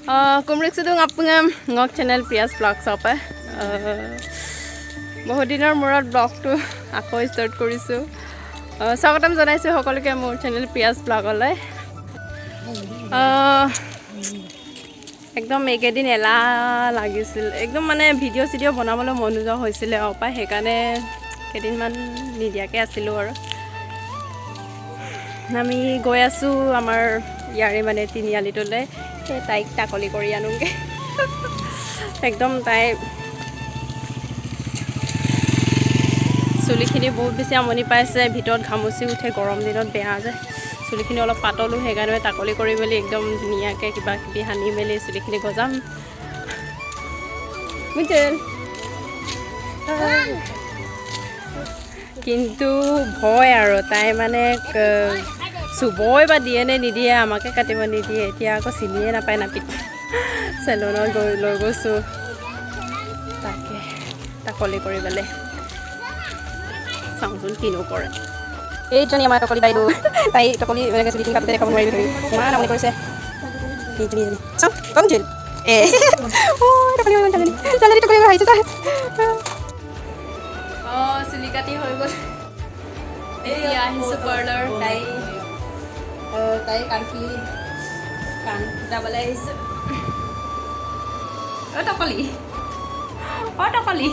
Kumrik sudung apungam ngok channel Priya's Vlog Shop বহুত দিনৰ মূৰত ব্লগটো আকৌ ষ্টাৰ্ট কৰিছোঁ স্বাগতম জনাইছোঁ সকলোকে মোৰ চেনেল Priya's Vlogলৈ একদম একেদিন এলাহ লাগিছিল একদম মানে ভিডিঅ' বনাবলৈ মন নোযোৱা হৈছিলে পাই সেইকাৰণে কেইদিনমান নিদিয়াকৈ আছিলোঁ আৰু আমি গৈ আছোঁ আমাৰ ইয়াৰে মানে তিনিআলিটোলৈ সেই তাইক টাকলি কৰি আনোগৈ একদম তাই চুলিখিনি বহুত বেছি আমনি পাইছে ভিতৰত ঘামুচি উঠে গৰম দিনত বেয়া যায় চুলিখিনি অলপ পাতলো সেইকাৰণে টাকলি কৰি মেলি একদম ধুনীয়াকৈ কিবা কিবি সানি মেলি চুলিখিনি গজাম কিন্তু ভয় আৰু তাই মানে চুবই বা দিয়ে নে নিদিয়ে আমাকে কাটিব নিদিয়ে এতিয়া আকৌ চিনিয়ে নাপায় নাপিত চেলুনত লৈ গৈছোঁ তাকে টাকলি কৰিবলৈ চাওঁচোন কিনো কৰে এইজনী আমাৰ টকলি বাইদেউ তাই টকলি এনেকৈ চুলিখিনি কাটোতে দেখাব নোৱাৰিবি ধৰি ইমান আমনি কৰিছে এইজনী চাওঁ কম জুল টকলি টকলি আহিছে তাই অঁ চুলি কাটি হৈ গ'ল এতিয়া আহিছোঁ পাৰ্লাৰ তাই কাণ ফুটাবলৈ আহিছোঁ অ' টকলি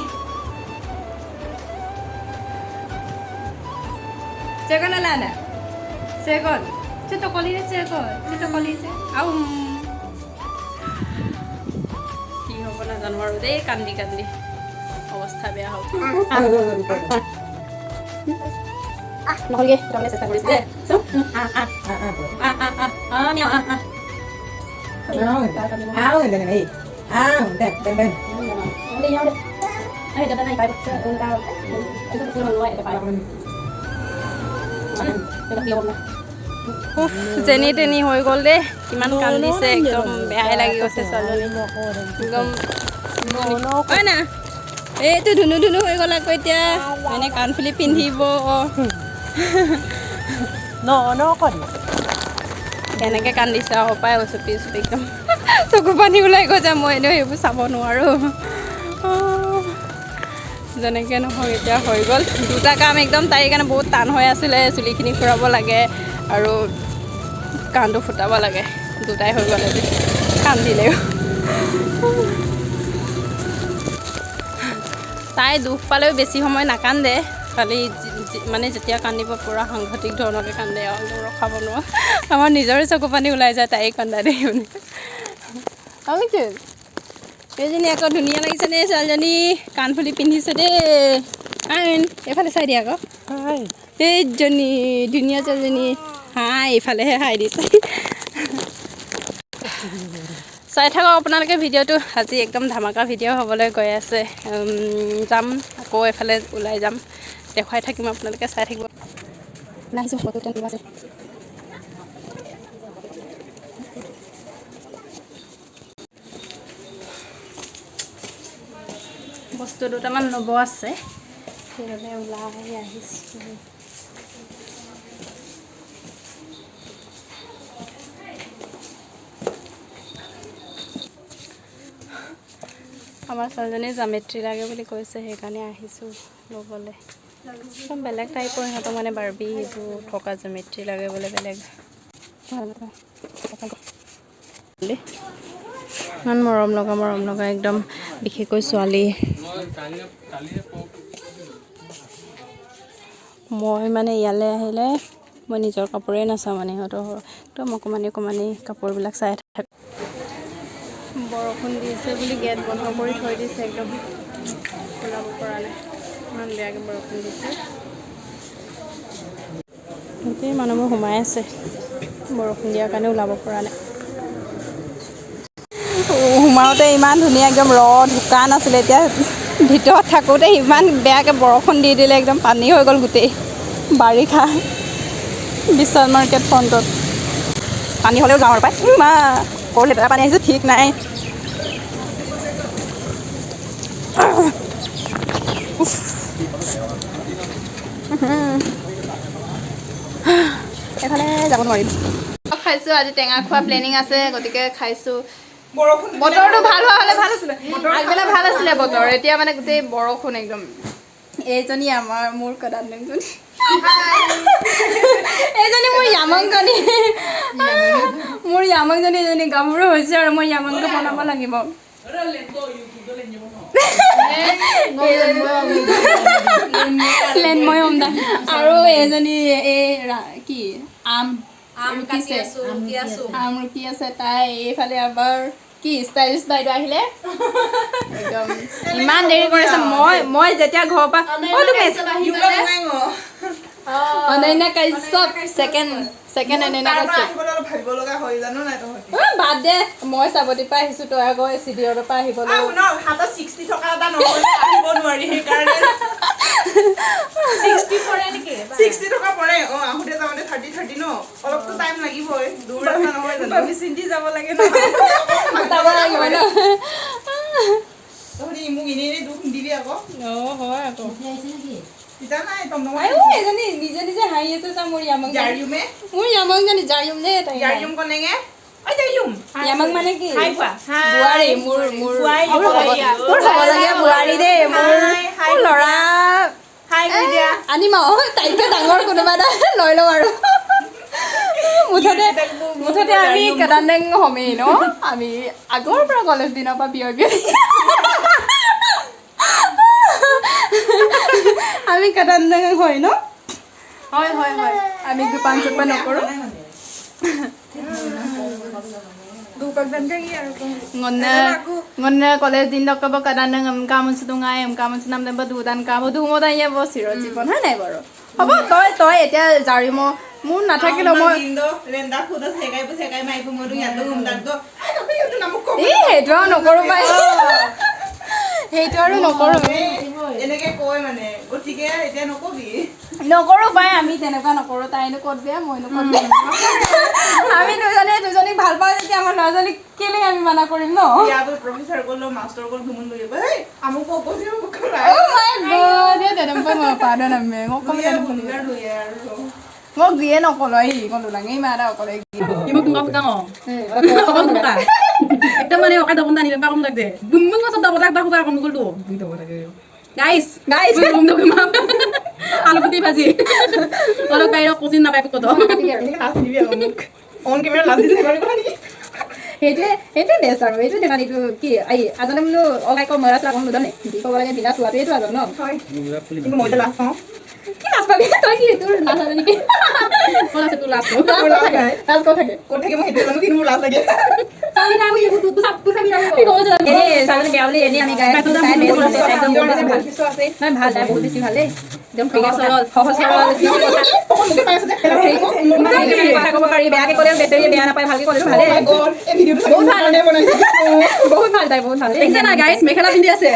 Cekon ala na. Cekon. Cito kali na cekon. Cito kali se. Au. Ki hobo na janwar de kandi. Awastha beya hob. নহল গে তুমি চেষ্টা কৰিছ দে। মিয়া যেনি তেনি হৈ গ'ল দেই কিমান কান্দিছে একদম বেয়াই লাগি গৈছে ছোৱালীজনী একদম হয় না এইটো ধুনু হৈ গ'ল আকৌ এতিয়া মানে কাণফুলি পিন্ধিব কেনেকৈ কান্দিছে আৰু পাই চুপি একদম চকু পানী ওলাই গৈছে মই এনেও সেইবোৰ চাব নোৱাৰোঁ যেনেকৈ নহওক এতিয়া হৈ গ'ল দুটা কাম একদম তাইৰ কাৰণে বহুত টান হৈ আছিলে চুলিখিনি ফুৰাব লাগে আৰু কাণটো ফুটাব লাগে দুটাই হৈ গ'ল আজি কান্দিলেও তাই দুখ পালেও বেছি সময় নাকান্দে খালি মানে যেতিয়া কান্দিব পূৰা সাংঘাতিক ধৰণকৈ কান্দে আৰু ৰখাব নোৱাৰোঁ আমাৰ নিজৰে চকু পানী ওলাই যায় তাই কান্দা দেই মানে এইজনী আকৌ ধুনীয়া লাগিছে দেই ছোৱালীজনী কাণফুলি পিন্ধিছে দেই এইফালে চাই দিয়া আকৌ এইজনী ধুনীয়া ছোৱালীজনী হাই এইফালেহে হাই দিছে চাই থাকক আপোনালোকে ভিডিঅ'টো আজি একদম ধামাকা ভিডিঅ' হ'বলৈ গৈ আছে যাম আকৌ এফালে ওলাই যাম দেখুৱাই থাকিম আপোনালোকে চাই থাকিব নাহিছোঁ ফটো তুলিব আছে বস্তু দুটামান ল'ব আছে সেইবাবে ওলাই আহিছোঁ আমাৰ ছোৱালীজনী জামেট্ৰি লাগে বুলি কৈছে সেইকাৰণে আহিছোঁ ল'বলৈ একদম বেলেগ টাইপৰ সিহঁতক মানে বাৰ্বি এইবোৰ থকা জামেট্ৰি লাগে বোলে বেলেগ ইমান মৰম লগা একদম বিশেষকৈ ছোৱালী মই মানে ইয়ালৈ আহিলে মই নিজৰ কাপোৰেই নাচাওঁ মানে সিহঁতৰ একদম অকণমানি কাপোৰবিলাক চাই থাকোঁ বৰষুণ দিছে বুলি গেট বন্ধ কৰি থৈ দিছে একদম ওলাব পৰা নাই ইমান বেয়াকৈ বৰষুণ দিছে গোটেই মানুহবোৰ সোমাই আছে বৰষুণ দিয়াৰ কাৰণে ওলাব পৰা নাই সোমাওঁতে ইমান ধুনীয়া একদম দোকান আছিলে এতিয়া ভিতৰত থাকোঁতে ইমান বেয়াকৈ বৰষুণ দি দিলে একদম পানী হৈ গ'ল গোটেই বাৰিষা বিশাল মাৰ্কেট ফ্ৰণ্টত পানী হ'লেও যাওঁ আৰু পাই ক'ৰ লেতেৰা পানী আহিছে ঠিক নাই এফালে যাব নোৱাৰিম খাইছোঁ আজি টেঙা খোৱা প্লেনিং আছে গতিকে খাইছোঁ বতৰটো ভাল হোৱা হ'লে ভাল আছিলে আগবেলা ভাল আছিলে বতৰ এতিয়া মানে গোটেই বৰষুণ একদম এইজনী আমাৰ মোৰ কদানজনী এইজনী মোৰ য়ামংজনী মোৰ য়ামংজনী এজনী গাভৰু হৈছে আৰু মই য়ামংটো বনাব লাগিব লেনময় হমদা আৰু এজনী এই কি আম ৰুকি আছে তাই এইফালে আবাৰ কি ষ্টাইলিছ বাইদেউ আহিলে একদম ইমান দেৰি কৰিছে মই যেতিয়া ঘৰৰ পৰা অনন্যা কাশ্যপ ছেকেণ্ড অনন্যা কাশ্যপ বাদ দে মই চাবতিৰ পৰা আহিছো তই আকৌ চিডিঅ'ৰ পৰা আহিবলৈ নিজে নিজে হাঁহি আছে মোৰ য়ামংজনী জাৰিয়ম যে য়ামং মানে কি বোৱাৰী মোৰ হ'বলগীয়া বোৱাৰী দেই মোৰ ল'ৰা আনিম আৰু তাইতকৈ ডাঙৰ কোনোবা এটা লৈ লওঁ আৰু মুঠতে আমি কেদাৰনেং হমেই ন আমি আগৰ পৰা কলেজ দিনৰ পৰা বিয় আমি কেদাৰনেং হয় ন হয় আমি দুপান চুপান নকৰোঁ ngon college din dok ba kadang ngam kamun sedungai am kamun senam dan badudan kamu dumo dan ya bo siro jibon ha nai baro hobo toy etia jarimo mun nathakilo moi lenda khuda sekai mai ko modu yando umdak do heto nokoru bai heto aru nokoru eneke koi mane gotike etia nokobi নকৰো পাই আমি তেনেকুৱা নকৰো তাইনো ক'ত বেয়া মইনো ক'ত বেয়া আমি দুজনী ভাল পাওঁ যেতিয়া আমাৰ ল'ৰাজনী কেলে আমি মানা কৰিম ন ইয়াতো প্ৰফেছৰ গ'লো মাষ্টৰ গ'ল ঘুমন লৈ যাব হেই আমুক কৈছে মোক কৰাই ও মাই গড দে তেনেকুৱা মই পাৰা নামে মোক কমে মোক দিয়ে নকলো এই কোন লাগে মাৰা অকলে ইমক তুমি কথা ন কম কথা একদম মানে ওকা দবন দানি বা কম লাগছে বুমবুম কথা দবলা বা খুবা কম গলটো দুই দব লাগে guys বুম দব মা আলুপতি ভাজি অলপ বাইরে কোচিন না পাই কত লাস্ট দিবি অন ক্যামেরা লাস্ট দিতে পারি কোনি হেতে দেশ আৰু এইটো দেখানি তো কি আই আজনে মনো অগাই কো মৰাছ লাগন লদনে কি কব লাগে বিনা সুৱাটো এইটো আজন ন হয় কিন্তু মই লাস্ট পাও কি লাস্ট পাবি তই কি তোৰ না জানি নেকি কোন আছে তোৰ লাস্ট লাস্ট কো থাকে মই হেতে জানো কি মোৰ লাস্ট লাগে আমি না মই তো সব তো সব কি কব জানো এ সামনে বেয়ালি এনে আমি গায় একদম ভাল কিছু আছে না ভাল তাই বহুত বেছি ভালে একদম ফ্রিয়া সরল সহজ সরল কথা কব পাৰি বেয়াকে ক'লে বেটেৰী বেয়া নাপায় ভালকে ক'লে ভালে এই ভিডিওটো বহুত ভাল বনাইছে বহুত ভাল তাই বহুত ভাল দেখিছে না গাইস মেখেলা পিন্ধি আছে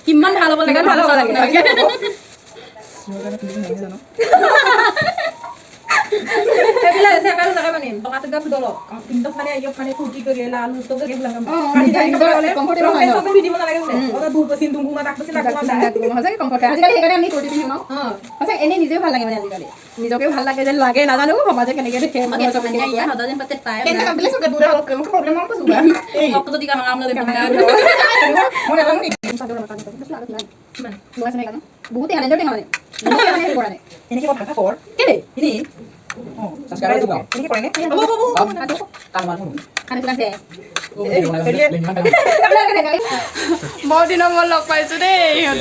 কিমান ভাল হ'ব লাগে ভাল হ'ব লাগে এবিলা এসে কালো জায়গা বানিম টকাতে গা ফুদল কিন্তু মানে আইও মানে ফুটি করে লাল তো কে লাগা পানি যাই করে কমফর্টেবল হয় না সব ভিডিও না লাগে ওটা ধূপ পছিন দুম গুমা ডাকছিন ডাকছিন হজাকে কমফর্ট আজিকালি হেকারে আমি কুৰ্তি পিন্ধো ন হজাক এনে নিজে ভাল লাগে মানে আজিকালি নিজকে ভাল লাগে যে লাগে নাজানো সমাজে কেনেকে দেখে মানে সব কেনে ইয়া হদা যেন পাতে টাইম কেনে কাম বিলে সকে দূৰ অলপ প্ৰব্লেম হল পছুবা এই অপ যদি কাম আমলা দে মনে লাগনি বহুত হ্যালেন্ডার দেখা মানে মানে কৰা নাই এনে কি কথা কৰ কেলে ইনি সাবস্ক্ৰাইব দিবা এনে কি কৰে নে কাম মান আনি লাগছে বহুত দিনৰ মই লগ পাইছো দেই ইহঁত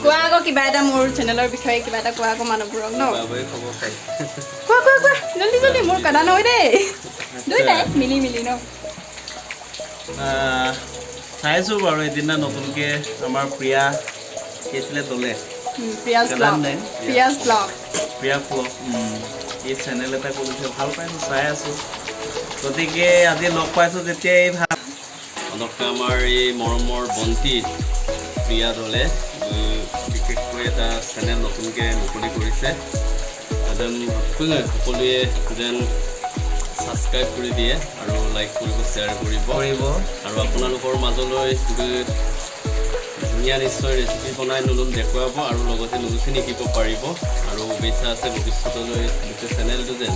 কোৱা আকৌ কিবা এটা মোৰ চেনেলৰ বিষয়ে কিবা এটা কোৱা আকৌ মানুহবোৰক ন কোৱা জলদি মোৰ কাদা নহয় দেই দুইটাই মিলি ন চাইছো বাৰু এদিনা নতুনকে আমাৰ প্ৰিয়া কেছিলে দলে প্ৰিয়া ব্লগ এই চেনেল এটা কৰিছে ভাল পাইছো চাই আছো গতিকে আজি লগ পাইছো যেতিয়া এই ভাল অলপকৈ আমাৰ এই মৰমৰ বন্তি প্ৰিয়া দলে বিশেষকৈ এটা চেনেল নতুনকৈ মুকলি কৰিছে যেন সকলোৱে যেন সাবস্ক্ৰাইব কৰি দিয়ে আৰু লাইক কৰিব শ্বেয়াৰ কৰিব আৰু আপোনালোকৰ মাজলৈ ধুনীয়া নিশ্চয় ৰেচিপি বনাই নতুন দেখুৱাব আৰু লগতে নতুন শিকিব পাৰিব আৰু শুভেচ্ছা আছে ভৱিষ্যতলৈ গোটেই চেনেলটো যেন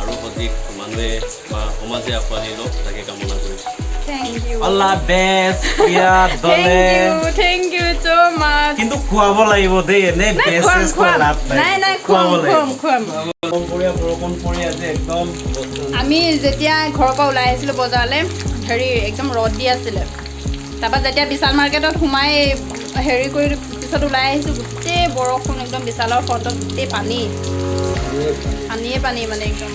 আৰু অধিক মানুহে বা সমাজে আঁকোৱালি লওক তাকে কামনা কৰিছোঁ। Thank you all the best Priya দলে। Thank you so' much. কিন্তু খুৱাব লাগিব দেই, এনে বেষ্ট চেষ্ট কৈ লাভ নাই নাই, খুৱাম লাগিব। খুৱাম। বৰষুণ পৰি আজি একদম আমি যেতিয়া ঘৰৰ পৰা ওলাই আহিছিলোঁ বজাৰলৈ হেৰি একদম ৰ'দ দি আছিলে, তাৰপৰা যেতিয়া বিশাল মাৰ্কেটত সোমাই হেৰি কৰি পিছত ওলাই আহিছোঁ গোটেই বৰষুণ একদম বিশালৰ ফ্ৰণ্টত গোটেই পানীয়ে পানী মানে একদম।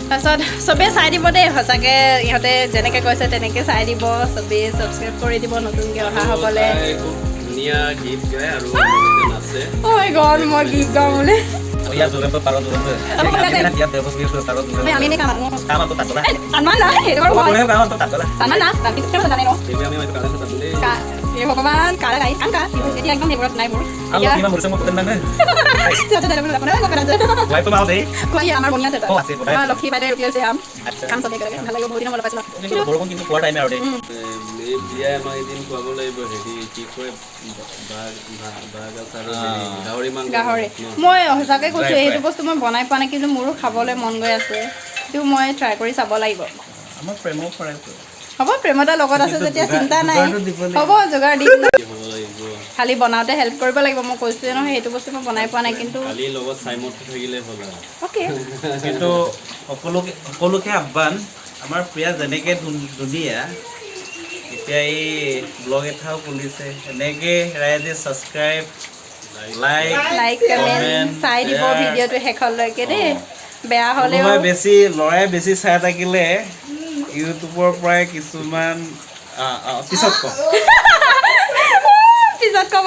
তাৰপিছত চবেই চাই দিব দেই, সঁচাকৈ ইহঁতে যেনেকৈ কৈছে তেনেকৈ চাই দিব, চবেই ছাবস্ক্ৰাইব কৰি দিব নতুনকৈ অহাসকলে। তাই খুব ধুনীয়া গীত গায় আৰু নাচে। ঐ গড মই গীত গাওঁ বোলে। ইয়াত যোনে পাৰ যোনে ইয়াত ব্যৱস্থা কৰি পাৰ যোনে আমি এনেই কাম কামটো তাত গলা আনমান না সেইটো বাৰু হয় কোনে কামটো তাত গলা আনমান না তাত কিন্তু জানে ন দেৱী আমি হয়তো কাৰণে তাত দেই এই ভগৱান কালা গাই কাম কা এতিয়া একদম এইবোৰত নাই মোৰ আৰু কিমান মুৰছে মই কতেন নাই ওয়াইফ মাও দেই কৈ আমাৰ বনিয়া আছে অ আছে আমাৰ লক্ষী বাইদেউ ৰখি আছে আম কাম চবে কৰে ভাল লাগিব বহুত দিন মনত পাইছিলো কিন্তু বৰষুণ কিন্তু পোৱা টাইমে আৰু দেই এই বিয়াই আমাক এদিন খুৱাব লাগিব হেৰি কি কয় গাহৰি মাংস গাহৰি মই সঁচাকৈ কৈছোঁ এইটো বস্তু মই বনাই পোৱা নাই কিন্তু মোৰো খাবলৈ মন গৈ আছে কিন্তু মই ট্ৰাই কৰি চাব লাগিব আমাৰ প্ৰেমও কৰাইছো হ'ব প্ৰেমতা লগত আছে যেতিয়া চিন্তা নাই হ'ব যোগাৰ দি হ'ব লাগিব খালি বনাওঁতে হেল্প কৰিব লাগিব মই কৈছোঁৱে নহয় সেইটো বস্তু মই বনাই পোৱা নাই কিন্তু খালি লগত চাইমত থাকিলে হ'ল আৰু অ'কে কিন্তু সকলোকে আহ্বান আমাৰ প্ৰিয়া যেনেকৈ ধুনীয়া এতিয়া এই ব্লগ এটাও খুলিছে এনেকৈ ৰাইজে ছাবস্ক্ৰাইব লাইক কমেণ্ট চাই দিব ভিডিঅ'টো শেষলৈকে দেই বেয়া হ'লেও ল'ৰাই বেছি চাই থাকিলে ইউটিউবৰ পৰাই কিছুমান পিছত ক'ম পিছত ক'ব